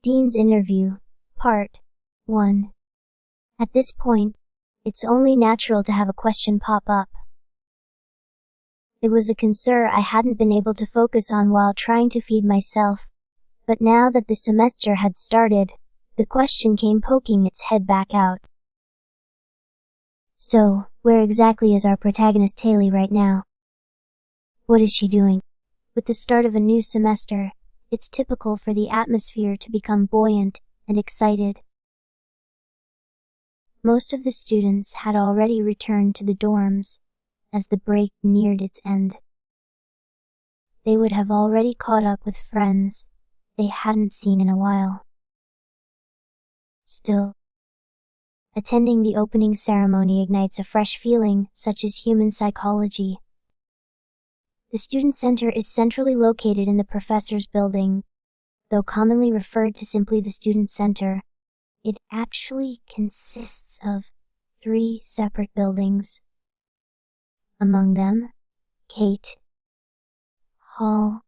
Dean's Interview, Part 1. At this point, it's only natural to have a question pop up. It was a concern I hadn't been able to focus on while trying to feed myself, but now that the semester had started, the question came poking its head back out. So, where exactly is our protagonist Haley right now? What is she doing? With the start of a new semester, it's typical for the atmosphere to become buoyant and excited. Most of the students had already returned to the dorms as the break neared its end. They would have already caught up with friends they hadn't seen in a while. Still, attending the opening ceremony ignites a fresh feeling such as human psychology. The Student Center is centrally located in the Professor's Building. Though commonly referred to simply the Student Center, it actually consists of 3 separate buildings. Among them, Kate Hall,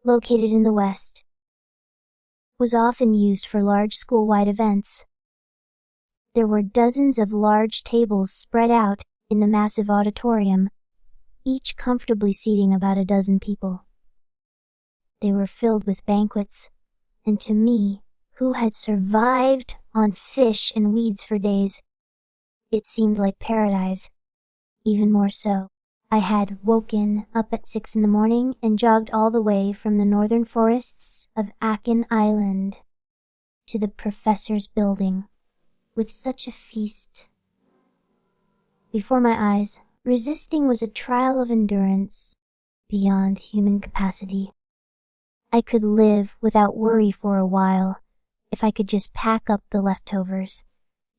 located in the west, was often used for large school-wide events. There were dozens of large tables spread out in the massive auditorium, each comfortably seating about a dozen people. They were filled with banquets, and to me, who had survived on fish and weeds for days, it seemed like paradise. Even more so, I had woken up at 6 in the morning and jogged all the way from the northern forests of Achen Island to the Professor's Building, with such a feast before my eyes. Resisting was a trial of endurance beyond human capacity. I could live without worry for a while if I could just pack up the leftovers.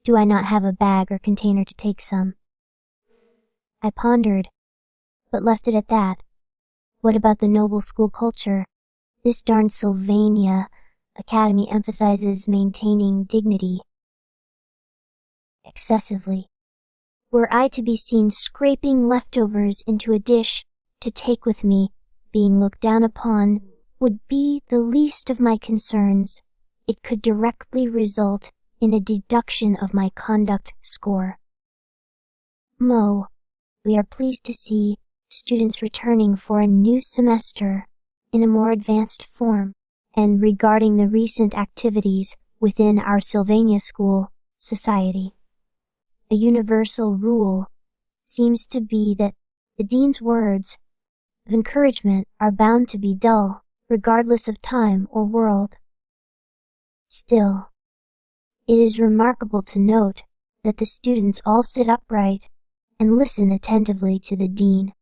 Do I not have a bag or container to take some? I pondered, but left it at that. What about the noble school culture? This darn Sylvania Academy emphasizes maintaining dignity excessively. Were I to be seen scraping leftovers into a dish to take with me, being looked down upon would be the least of my concerns. It could directly result in a deduction of my conduct score. Mo, we are pleased to see students returning for a new semester in a more advanced form, and regarding the recent activities within our Sylvania School society. A universal rule seems to be that the dean's words of encouragement are bound to be dull, regardless of time or world. Still, it is remarkable to note that the students all sit upright and listen attentively to the dean.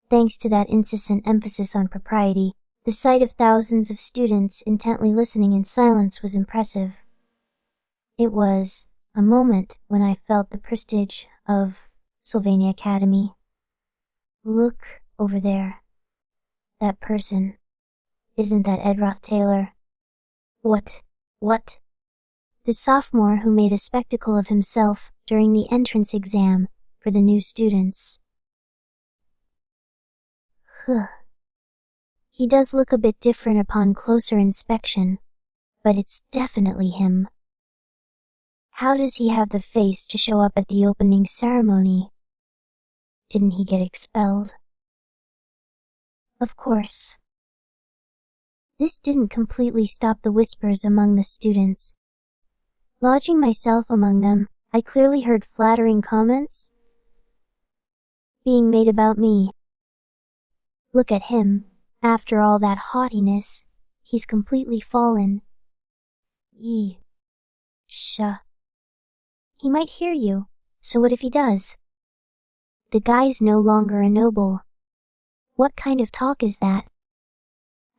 Thanks to that incessant emphasis on propriety, the sight of thousands of students intently listening in silence was impressive. It was a moment when I felt the prestige of Sylvania Academy. Look over there. That person. Isn't that Ed Roth Taylor? What? The sophomore who made a spectacle of himself during the entrance exam for the new students. He does look a bit different upon closer inspection, but it's definitely him. How does he have the face to show up at the opening ceremony? Didn't he get expelled? Of course. This didn't completely stop the whispers among the students. Lodging myself among them, I clearly heard flattering comments being made about me. Look at him. After all that haughtiness, he's completely fallen. He might hear you, so what if he does? The guy's no longer a noble. What kind of talk is that?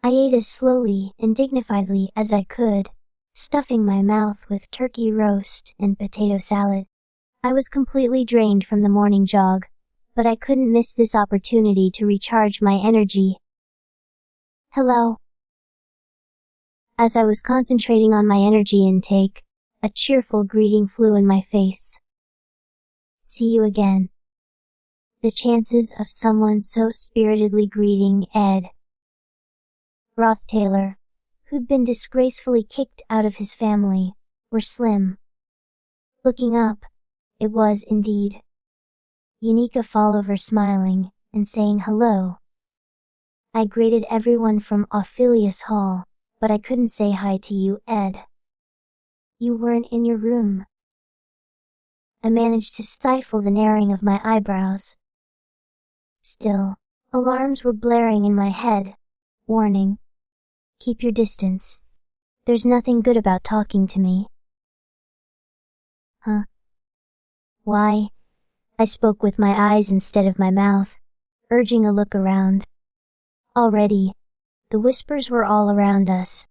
I ate as slowly and dignifiedly as I could, stuffing my mouth with turkey roast and potato salad. I was completely drained from the morning jog, but I couldn't miss this opportunity to recharge my energy. Hello. As I was concentrating on my energy intake, a cheerful greeting flew in my face. See you again. The chances of someone so spiritedly greeting Ed Roth Taylor, who'd been disgracefully kicked out of his family, were slim. Looking up, it was indeed Yanika Fallover, smiling and saying hello. I greeted everyone from Ophelius Hall, but I couldn't say hi to you, Ed. You weren't in your room. I managed to stifle the narrowing of my eyebrows. Still, alarms were blaring in my head. Warning. Keep your distance. There's nothing good about talking to me. Huh? Why? I spoke with my eyes instead of my mouth, urging a look around. Already, the whispers were all around us.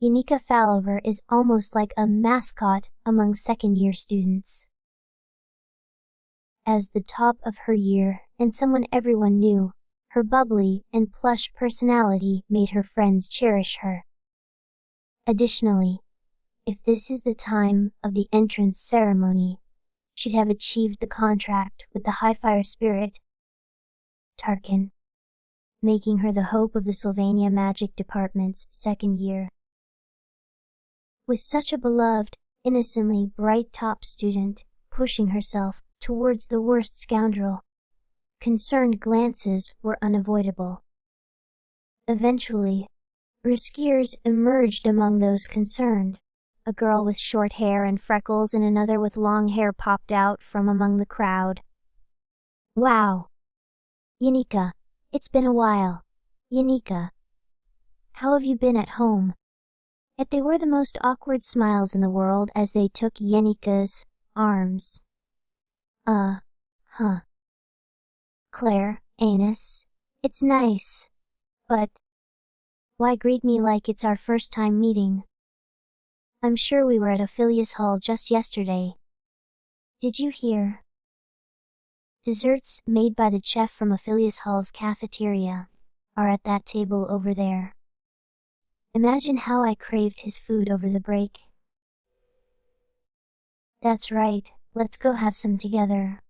Yanika Fallover is almost like a mascot among second-year students. As the top of her year and someone everyone knew, her bubbly and plush personality made her friends cherish her. Additionally, if this is the time of the entrance ceremony, she'd have achieved the contract with the Highfire Spirit, Tarkin, making her the hope of the Sylvania Magic Department's second year. With such a beloved, innocently bright top student pushing herself towards the worst scoundrel, concerned glances were unavoidable. Eventually, riskiers emerged among those concerned. A girl with short hair and freckles and another with long hair popped out from among the crowd. Wow! Yanika, it's been a while. Yanika, how have you been at home? Yet they wore the most awkward smiles in the world as they took Yanika's arms. Huh. Claire, Anus, it's nice. But why greet me like it's our first time meeting? I'm sure we were at Ophelius Hall just yesterday. Did you hear? Desserts made by the chef from Ophelius Hall's cafeteria are at that table over there. Imagine how I craved his food over the break. That's right, let's go have some together.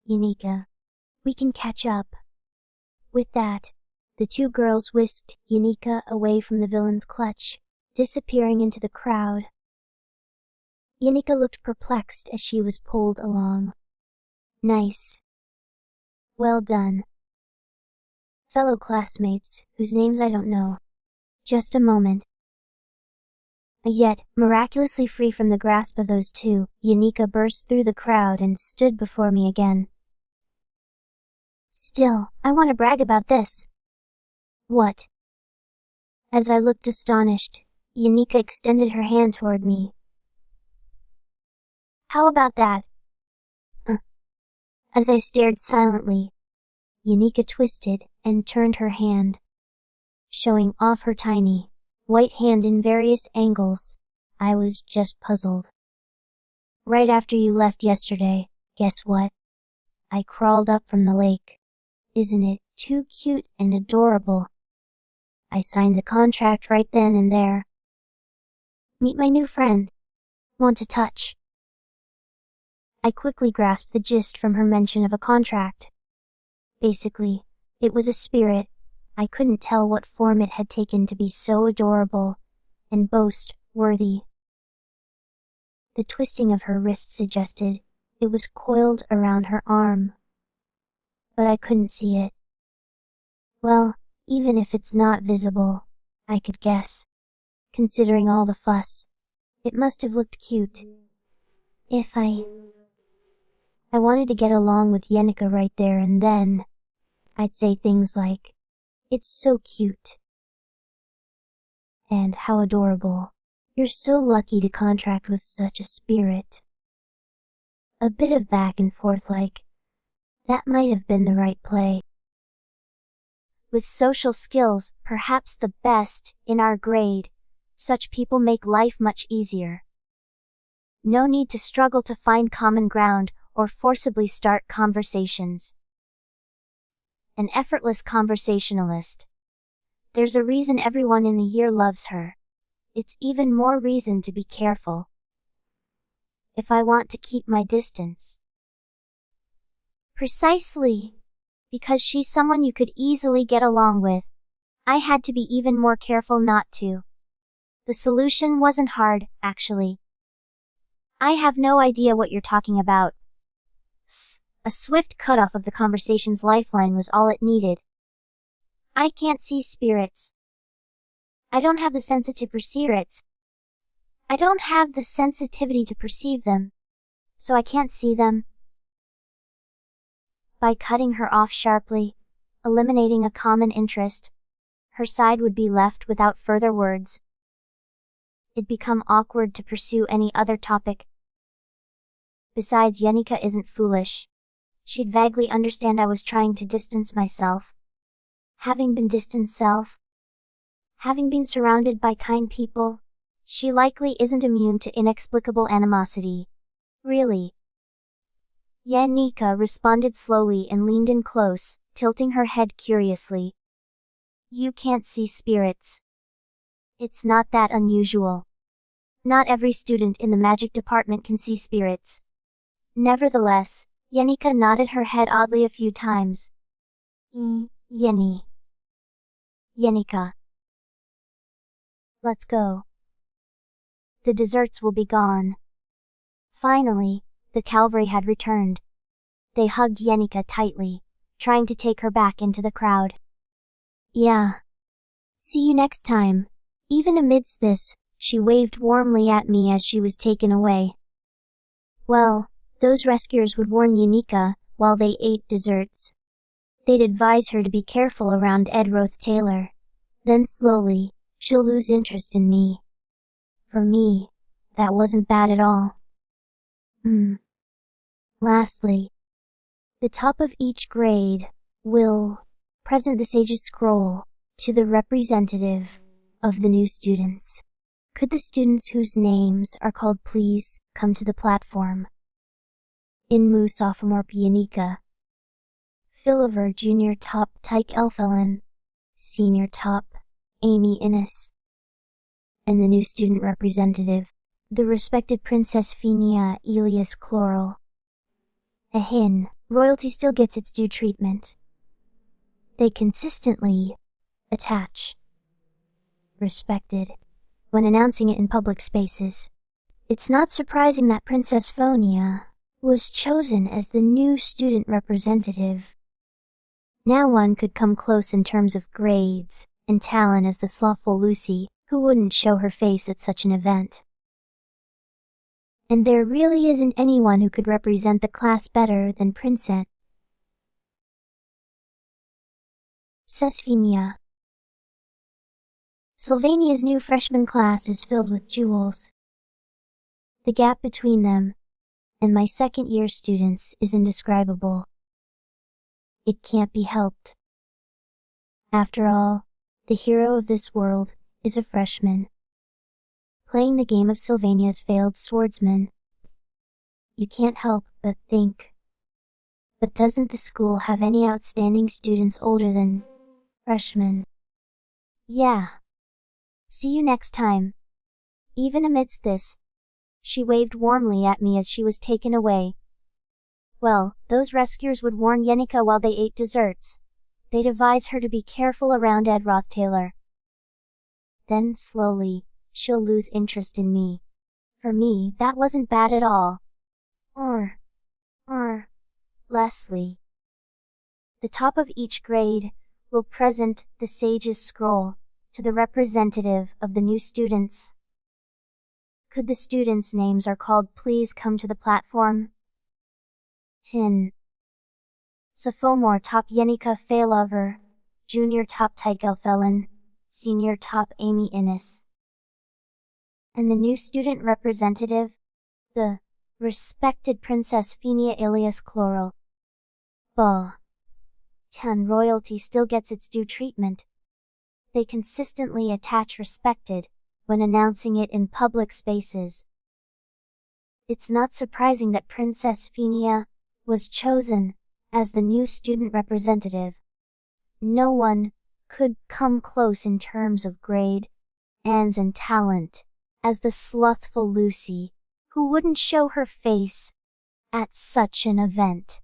Yanika, we can catch up. With that, the two girls whisked Yanika away from the villain's clutch, disappearing into the crowd. Yanika looked perplexed as she was pulled along. Nice. Well done. Fellow classmates, whose names I don't know. Just a moment. Yet, miraculously free from the grasp of those two, Yanika burst through the crowd and stood before me again. Still, I want to brag about this. What? As I looked astonished, Yanika extended her hand toward me. How about that? As I stared silently, Yanika twisted and turned her hand, showing off her tiny, white hand in various angles. I was just puzzled. Right after you left yesterday, guess what? I crawled up from the lake. Isn't it too cute and adorable? I signed the contract right then and there. Meet my new friend. Want to touch? I quickly grasped the gist from her mention of a contract. Basically, it was a spirit. I couldn't tell what form it had taken to be so adorable and boast-worthy. The twisting of her wrist suggested it was coiled around her arm. But I couldn't see it. Well, even if it's not visible, I could guess. Considering all the fuss, it must have looked cute. If I wanted to get along with Yanika right there and then, I'd say things like, "It's so cute." And "How adorable. You're so lucky to contract with such a spirit." A bit of back and forth like, that might have been the right play. With social skills, perhaps the best in our grade, such people make life much easier. No need to struggle to find common ground or forcibly start conversations. An effortless conversationalist. There's a reason everyone in the year loves her. It's even more reason to be careful. If I want to keep my distance. Precisely. Because she's someone you could easily get along with. I had to be even more careful not to. The solution wasn't hard, actually. I have no idea what you're talking about. A swift cutoff of the conversation's lifeline was all it needed. I can't see spirits. I don't have the sensitivity to perceive spirits. I don't have the sensitivity to perceive them, so I can't see them. By cutting her off sharply, eliminating a common interest, her side would be left without further words. It'd become awkward to pursue any other topic. Besides, Yenika isn't foolish. She'd vaguely understand I was trying to distance myself. Having been distanced self, having been surrounded by kind people, she likely isn't immune to inexplicable animosity. Really. Yenika responded slowly and leaned in close, tilting her head curiously. You can't see spirits. It's not that unusual. Not every student in the magic department can see spirits. Nevertheless, Yenika nodded her head oddly a few times. Yenika. Let's go. The desserts will be gone. Finally, the cavalry had returned. They hugged Yenika tightly, trying to take her back into the crowd. Yeah. See you next time. Even amidst this, she waved warmly at me as she was taken away. Well, those rescuers would warn Yenika while they ate desserts. They'd advise her to be careful around Edroth Taylor. Then slowly, she'll lose interest in me. For me, that wasn't bad at all. Lastly, the top of each grade will present the Sage's Scroll to the representative of the new students. Could the students whose names are called please come to the platform? Inmu Sophomore Yenika, Philiver Junior Top Tyke Elfelen, Senior Top Amy Innes, and the new student representative, the respected Princess Phinia Elias Chloral. Ahin, royalty still gets its due treatment. They consistently attach respected when announcing it in public spaces. It's not surprising that Princess Phonia was chosen as the new student representative. Now one could come close in terms of grades and talent as the slothful Lucy, who wouldn't show her face at such an event. And there really isn't anyone who could represent the class better than Princess Phinia. Sylvania's new freshman class is filled with jewels. The gap between them and my second-year students is indescribable. It can't be helped. After all, the hero of this world is a freshman, playing the game of Sylvania's failed swordsman. You can't help but think. But doesn't the school have any outstanding students older than freshmen? Yeah. See you next time. Even amidst this, she waved warmly at me as she was taken away. Well, those rescuers would warn Yenika while they ate desserts. They'd advise her to be careful around Edroth Taylor. Then slowly, she'll lose interest in me. For me, that wasn't bad at all. Leslie. The top of each grade will present the Sage's Scroll to the representative of the new students. Could the students' names are called please come to the platform? Tin. Sophomore Top Yenika Failover, Junior Top Tykel Felon, Senior Top Amy Innes. And the new student representative? The respected Princess Phinia Elias Chloral. Tan royalty still gets its due treatment. They consistently attach respected when announcing it in public spaces. It's not surprising that Princess Phinia was chosen as the new student representative. No one could come close in terms of grade, and talent as the slothful Lucy, who wouldn't show her face at such an event.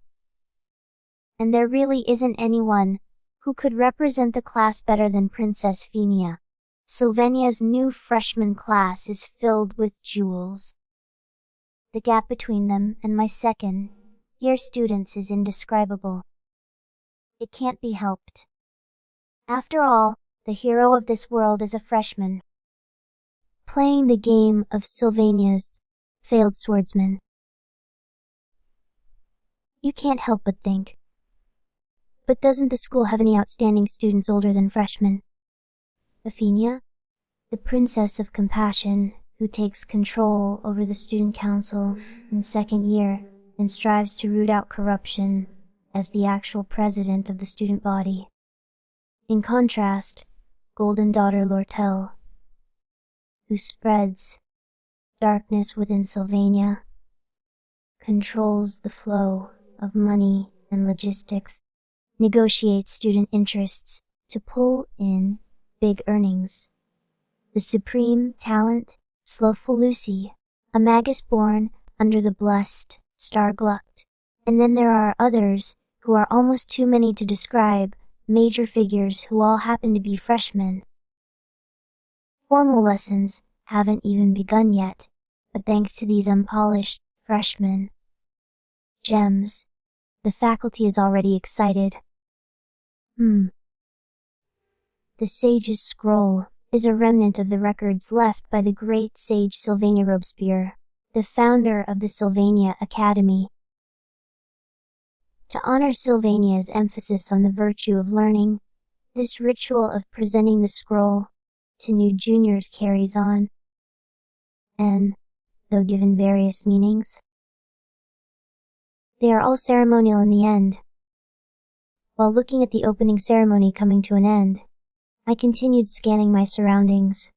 And there really isn't anyone Who could represent the class better than Princess Phinia? Sylvania's new freshman class is filled with jewels. The gap between them and my second-year students is indescribable. It can't be helped. After all, the hero of this world is a freshman, playing the game of Sylvania's failed swordsman. You can't help but think. But doesn't the school have any outstanding students older than freshmen? Phinia, the princess of compassion, who takes control over the student council in second year and strives to root out corruption as the actual president of the student body. In contrast, Golden Daughter Lortel, who spreads darkness within Sylvania, controls the flow of money and logistics, negotiates student interests to pull in big earnings. The supreme talent, Slothful Lucy, a magus born under the blessed star Glucked. And then there are others who are almost too many to describe, major figures who all happen to be freshmen. Formal lessons haven't even begun yet, but thanks to these unpolished freshmen gems, the faculty is already excited. The Sage's Scroll is a remnant of the records left by the great sage Sylvania Robespierre, the founder of the Sylvania Academy. To honor Sylvania's emphasis on the virtue of learning, this ritual of presenting the scroll to new juniors carries on, and, though given various meanings, they are all ceremonial in the end. While looking at the opening ceremony coming to an end, I continued scanning my surroundings.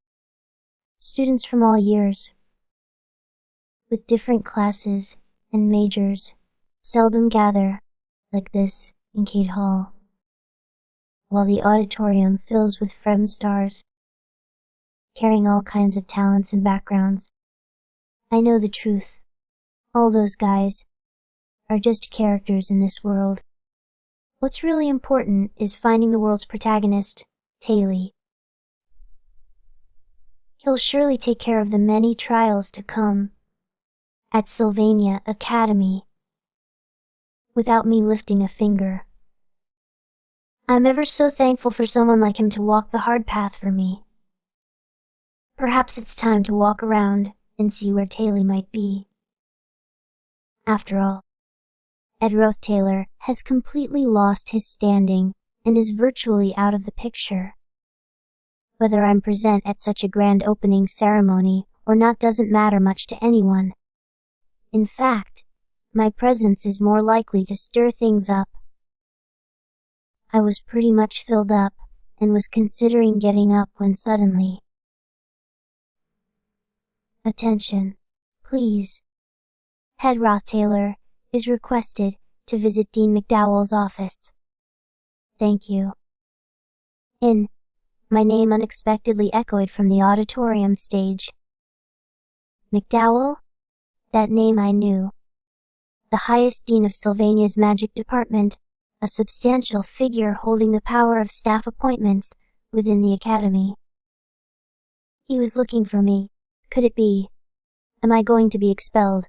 Students from all years, with different classes and majors, seldom gather like this in Cade Hall, while the auditorium fills with Frem stars, carrying all kinds of talents and backgrounds. I know the truth. All those guys are just characters in this world. What's really important is finding the world's protagonist, Taily. He'll surely take care of the many trials to come at Sylvania Academy without me lifting a finger. I'm ever so thankful for someone like him to walk the hard path for me. Perhaps it's time to walk around and see where Taily might be. After all, Edroth Taylor has completely lost his standing and is virtually out of the picture. Whether I'm present at such a grand opening ceremony or not doesn't matter much to anyone. In fact, my presence is more likely to stir things up. I was pretty much filled up and was considering getting up when suddenly, "Attention, please. Edroth Taylor is requested to visit Dean McDowell's office." "Thank you." My name unexpectedly echoed from the auditorium stage. McDowell? That name I knew. The highest dean of Sylvania's magic department, a substantial figure holding the power of staff appointments within the academy. He was looking for me. Could it be? Am I going to be expelled?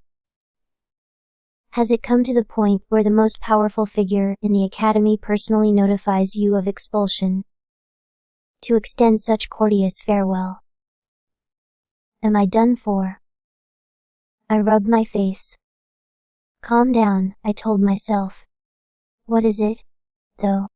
Has it come to the point where the most powerful figure in the academy personally notifies you of expulsion? To extend such courteous farewell? Am I done for? I rubbed my face. Calm down, I told myself. What is it, though?